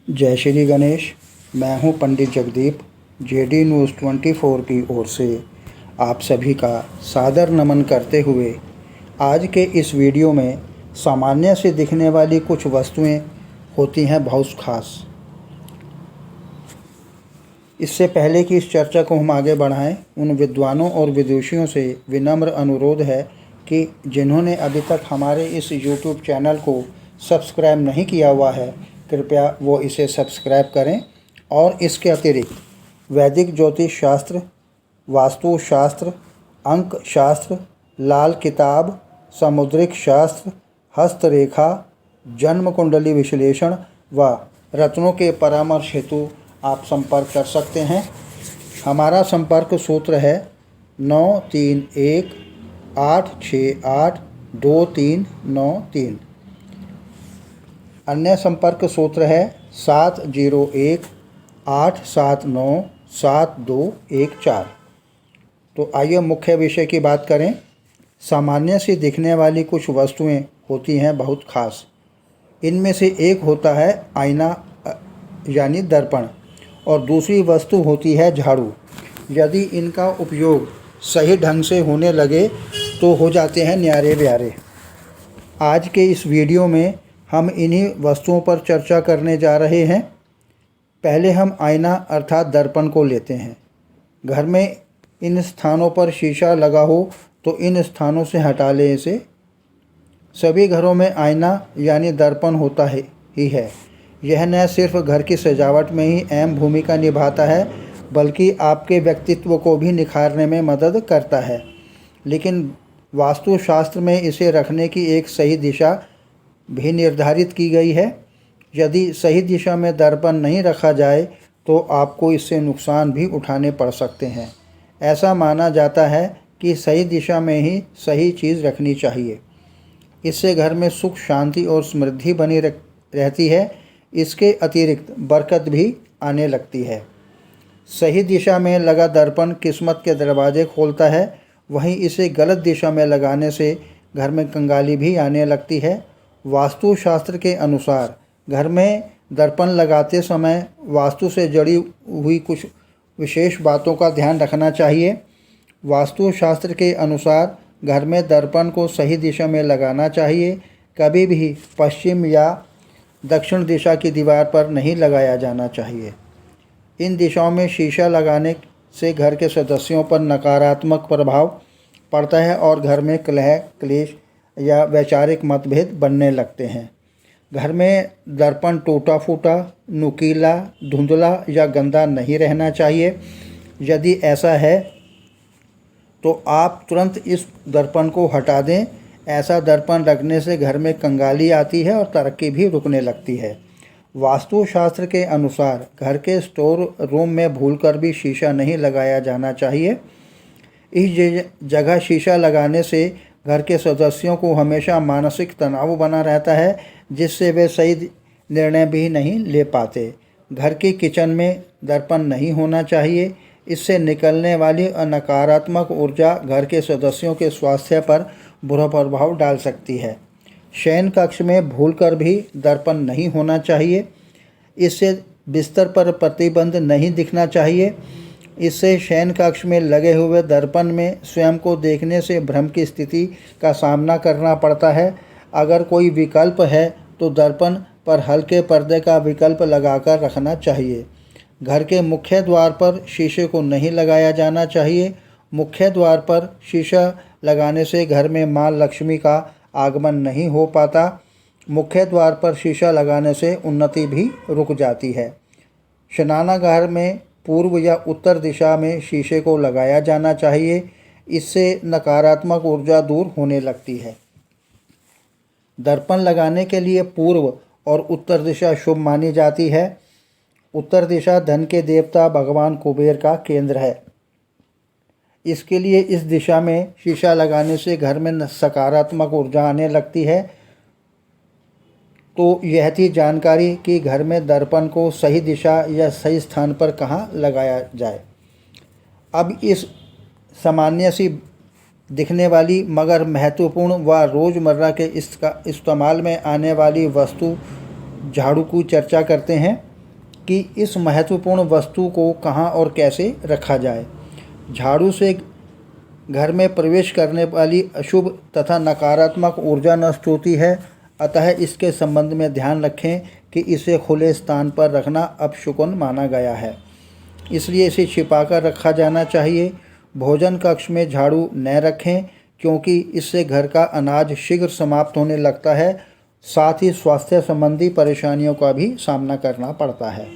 जय श्री गणेश। मैं हूं पंडित जगदीप। जेडी न्यूज़ 24 की ओर से आप सभी का सादर नमन करते हुए आज के इस वीडियो में सामान्य से दिखने वाली कुछ वस्तुएं होती हैं बहुत खास। इससे पहले कि इस चर्चा को हम आगे बढ़ाएं, उन विद्वानों और विदुषियों से विनम्र अनुरोध है कि जिन्होंने अभी तक हमारे इस YouTube चैनल को सब्सक्राइब नहीं किया हुआ है, कृपया वो इसे सब्सक्राइब करें। और इसके अतिरिक्त वैदिक ज्योतिष शास्त्र, वास्तु शास्त्र, अंक शास्त्र, लाल किताब, सामुद्रिक शास्त्र, हस्तरेखा, जन्म कुंडली विश्लेषण व रत्नों के परामर्श हेतु आप संपर्क कर सकते हैं। हमारा संपर्क सूत्र है 9318682393। अन्य संपर्क सूत्र है 7018797214। तो आइए मुख्य विषय की बात करें। सामान्य से दिखने वाली कुछ वस्तुएं होती हैं बहुत खास। इनमें से एक होता है आईना यानी दर्पण, और दूसरी वस्तु होती है झाड़ू। यदि इनका उपयोग सही ढंग से होने लगे तो हो जाते हैं न्यारे प्यारे। आज के इस वीडियो में हम इन्हीं वस्तुओं पर चर्चा करने जा रहे हैं। पहले हम आईना अर्थात दर्पण को लेते हैं। घर में इन स्थानों पर शीशा लगा हो तो इन स्थानों से हटा लें इसे। सभी घरों में आईना यानी दर्पण होता ही है। यह न सिर्फ घर की सजावट में ही अहम भूमिका निभाता है, बल्कि आपके व्यक्तित्व को भी निखारने में मदद करता है। लेकिन वास्तुशास्त्र में इसे रखने की एक सही दिशा भी निर्धारित की गई है। यदि सही दिशा में दर्पण नहीं रखा जाए तो आपको इससे नुकसान भी उठाने पड़ सकते हैं। ऐसा माना जाता है कि सही दिशा में ही सही चीज़ रखनी चाहिए। इससे घर में सुख, शांति और समृद्धि बनी रहती है। इसके अतिरिक्त बरकत भी आने लगती है। सही दिशा में लगा दर्पण किस्मत के दरवाजे खोलता है, वहीं इसे गलत दिशा में लगाने से घर में कंगाली भी आने लगती है। वास्तुशास्त्र के अनुसार घर में दर्पण लगाते समय वास्तु से जुड़ी हुई कुछ विशेष बातों का ध्यान रखना चाहिए। वास्तुशास्त्र के अनुसार घर में दर्पण को सही दिशा में लगाना चाहिए। कभी भी पश्चिम या दक्षिण दिशा की दीवार पर नहीं लगाया जाना चाहिए। इन दिशाओं में शीशा लगाने से घर के सदस्यों पर नकारात्मक प्रभाव पड़ता है और घर में कलह, क्लेश या वैचारिक मतभेद बनने लगते हैं। घर में दर्पण टूटा फूटा, नुकीला, धुंधला या गंदा नहीं रहना चाहिए। यदि ऐसा है तो आप तुरंत इस दर्पण को हटा दें। ऐसा दर्पण रखने से घर में कंगाली आती है और तरक्की भी रुकने लगती है। वास्तुशास्त्र के अनुसार घर के स्टोर रूम में भूलकर भी शीशा नहीं लगाया जाना चाहिए। इस जगह शीशा लगाने से घर के सदस्यों को हमेशा मानसिक तनाव बना रहता है, जिससे वे सही निर्णय भी नहीं ले पाते। घर की किचन में दर्पण नहीं होना चाहिए। इससे निकलने वाली नकारात्मक ऊर्जा घर के सदस्यों के स्वास्थ्य पर बुरा प्रभाव डाल सकती है। शयन कक्ष में भूलकर भी दर्पण नहीं होना चाहिए। इससे बिस्तर पर प्रतिबंध नहीं दिखना चाहिए। इससे शयन कक्ष में लगे हुए दर्पण में स्वयं को देखने से भ्रम की स्थिति का सामना करना पड़ता है। अगर कोई विकल्प है तो दर्पण पर हल्के पर्दे का विकल्प लगाकर रखना चाहिए। घर के मुख्य द्वार पर शीशे को नहीं लगाया जाना चाहिए। मुख्य द्वार पर शीशा लगाने से घर में मां लक्ष्मी का आगमन नहीं हो पाता। मुख्य द्वार पर शीशा लगाने से उन्नति भी रुक जाती है। स्नानागार में पूर्व या उत्तर दिशा में शीशे को लगाया जाना चाहिए। इससे नकारात्मक ऊर्जा दूर होने लगती है। दर्पण लगाने के लिए पूर्व और उत्तर दिशा शुभ मानी जाती है। उत्तर दिशा धन के देवता भगवान कुबेर का केंद्र है। इसके लिए इस दिशा में शीशा लगाने से घर में सकारात्मक ऊर्जा आने लगती है। तो यह थी जानकारी कि घर में दर्पण को सही दिशा या सही स्थान पर कहाँ लगाया जाए। अब इस सामान्य सी दिखने वाली मगर महत्वपूर्ण व रोज़मर्रा के इसका इस्तेमाल में आने वाली वस्तु झाड़ू की चर्चा करते हैं। कि इस महत्वपूर्ण वस्तु को कहाँ और कैसे रखा जाए। झाड़ू से घर में प्रवेश करने वाली अशुभ तथा नकारात्मक ऊर्जा नष्ट होती है, अतः इसके संबंध में ध्यान रखें कि इसे खुले स्थान पर रखना अपशकुन माना गया है, इसलिए इसे छिपाकर रखा जाना चाहिए। भोजन कक्ष में झाड़ू न रखें, क्योंकि इससे घर का अनाज शीघ्र समाप्त होने लगता है, साथ ही स्वास्थ्य संबंधी परेशानियों का भी सामना करना पड़ता है।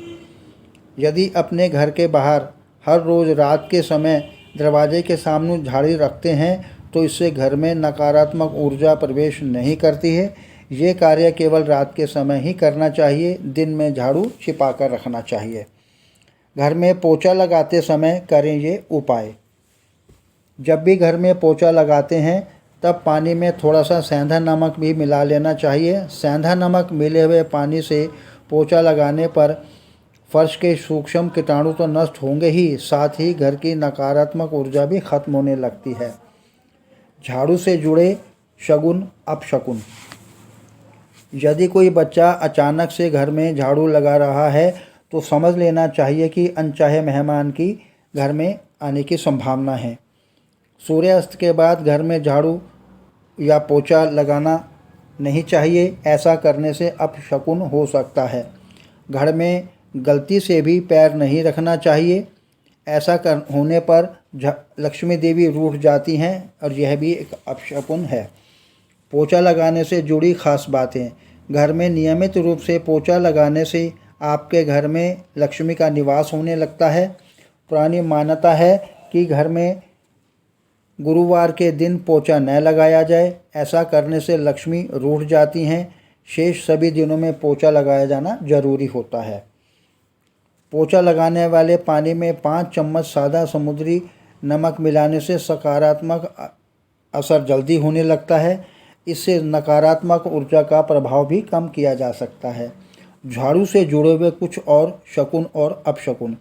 यदि अपने घर के बाहर हर रोज़ रात के समय दरवाजे के सामने झाड़ू रखते हैं तो इससे घर में नकारात्मक ऊर्जा प्रवेश नहीं करती है। ये कार्य केवल रात के समय ही करना चाहिए, दिन में झाड़ू छिपा कर रखना चाहिए। घर में पोछा लगाते समय करें ये उपाय। जब भी घर में पोछा लगाते हैं तब पानी में थोड़ा सा सेंधा नमक भी मिला लेना चाहिए। सेंधा नमक मिले हुए पानी से पोछा लगाने पर फर्श के सूक्ष्म कीटाणु तो नष्ट होंगे ही, साथ ही घर की नकारात्मक ऊर्जा भी खत्म होने लगती है। झाड़ू से जुड़े शगुन अपशकुन। यदि कोई बच्चा अचानक से घर में झाड़ू लगा रहा है तो समझ लेना चाहिए कि अनचाहे मेहमान की घर में आने की संभावना है। सूर्यास्त के बाद घर में झाड़ू या पोछा लगाना नहीं चाहिए, ऐसा करने से अपशकुन हो सकता है। घर में गलती से भी पैर नहीं रखना चाहिए, ऐसा होने पर लक्ष्मी देवी रूठ जाती हैं और यह भी एक अपशकुन है। पोछा लगाने से जुड़ी खास बातें। घर में नियमित रूप से पोछा लगाने से आपके घर में लक्ष्मी का निवास होने लगता है। पुरानी मान्यता है कि घर में गुरुवार के दिन पोछा न लगाया जाए, ऐसा करने से लक्ष्मी रूठ जाती हैं। शेष सभी दिनों में पोछा लगाया जाना जरूरी होता है। पोछा लगाने वाले पानी में 5 चम्मच सादा समुद्री नमक मिलाने से सकारात्मक असर जल्दी होने लगता है। इससे नकारात्मक ऊर्जा का प्रभाव भी कम किया जा सकता है। झाड़ू से जुड़े हुए कुछ और शकुन और अपशकुन।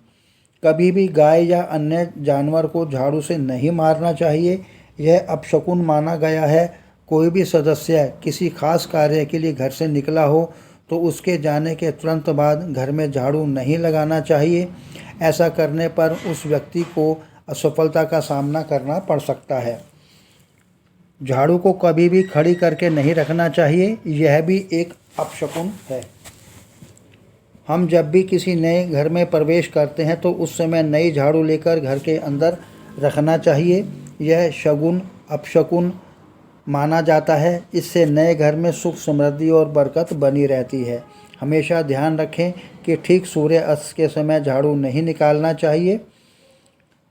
कभी भी गाय या अन्य जानवर को झाड़ू से नहीं मारना चाहिए, यह अपशकुन माना गया है। कोई भी सदस्य किसी खास कार्य के लिए घर से निकला हो तो उसके जाने के तुरंत बाद घर में झाड़ू नहीं लगाना चाहिए। ऐसा करने पर उस व्यक्ति को असफलता का सामना करना पड़ सकता है। झाड़ू को कभी भी खड़ी करके नहीं रखना चाहिए, यह भी एक अपशकुन है। हम जब भी किसी नए घर में प्रवेश करते हैं तो उस समय नई झाड़ू लेकर घर के अंदर रखना चाहिए। यह शगुन अपशकुन माना जाता है। इससे नए घर में सुख समृद्धि और बरकत बनी रहती है। हमेशा ध्यान रखें कि ठीक सूर्य अस्त के समय झाड़ू नहीं निकालना चाहिए,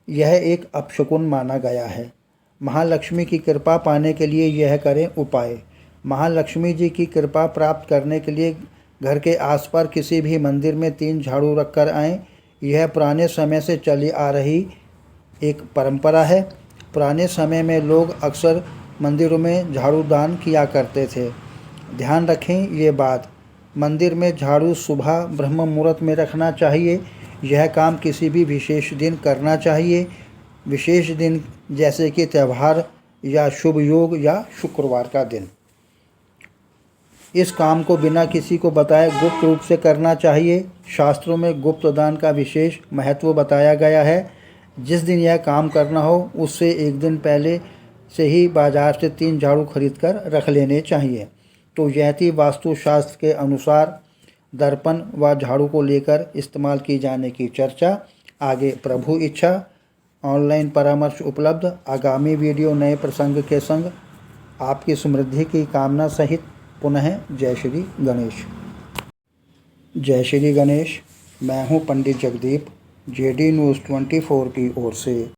यह एक अपशकुन माना गया है। महालक्ष्मी की कृपा पाने के लिए यह करें उपाय। महालक्ष्मी जी की कृपा प्राप्त करने के लिए घर के आसपास किसी भी मंदिर में 3 झाड़ू रखकर आएं। यह पुराने समय से चली आ रही एक परंपरा है। पुराने समय में लोग अक्सर मंदिरों में झाड़ू दान किया करते थे। ध्यान रखें ये बात, मंदिर में झाड़ू सुबह ब्रह्म मुहूर्त में रखना चाहिए। यह काम किसी भी विशेष दिन करना चाहिए। विशेष दिन जैसे कि त्यौहार या शुभ योग या शुक्रवार का दिन। इस काम को बिना किसी को बताए गुप्त रूप से करना चाहिए। शास्त्रों में गुप्त दान का विशेष महत्व बताया गया है। जिस दिन यह काम करना हो उससे एक दिन पहले से ही बाजार से 3 झाड़ू खरीद कर रख लेने चाहिए। तो यह थी वास्तुशास्त्र के अनुसार दर्पण व झाड़ू को लेकर इस्तेमाल की जाने की चर्चा। आगे प्रभु इच्छा ऑनलाइन परामर्श उपलब्ध। आगामी वीडियो नए प्रसंग के संग आपकी समृद्धि की कामना सहित पुनः जय श्री गणेश। जय श्री गणेश। मैं हूं पंडित जगदीप, जेडी न्यूज़ 24 की ओर से।